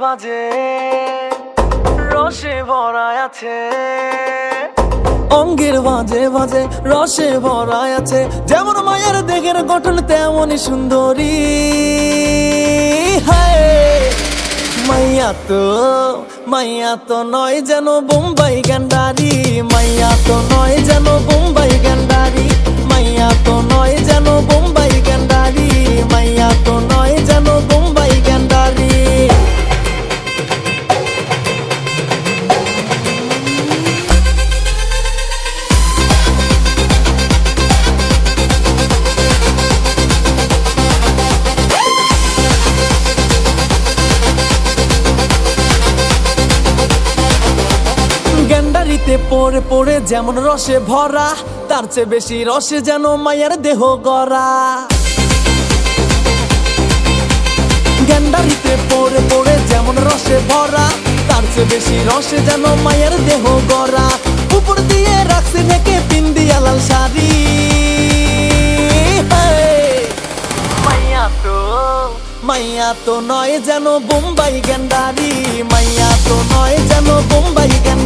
বাজে রসে ভরা আছে, অঙ্গের বাজে বাজে রসে ভরা আছে, যেমন মায়ের দেহের গঠন তেমনই সুন্দরী। হায় মাইয়া তো নয় যেন বোম্বাই গ্যান্ডারি, মাইয়া তো নয় যেন বোম্বাই গ্যান্ডারি, মাইয়া তো নয় যেন বোম্বাই গ্যান্ডারি, মাইয়া তো নয় যেন বোম্বাই গ্যান্ডারি। গ্যান্ডারিতে পড়ে পড়ে যেমন রসে ভরা, তার চেয়ে বেশি রসে যেন মায়ের দেহ গড়া। গ্যান্ডারিতে পড়ে পড়ে যেমন রসে ভরা, তার চেয়ে বেশি রসে যেন মায়ের দেহ গড়া। উপর দিয়ে রাখছে নেকে পিন্দিয়া লাল শাড়ি। মাইয়া তো নয় যেন বোম্বাই গ্যান্ডারি, মাইয়া তো নয় যেন বোম্বাই গ্যান্ডারি।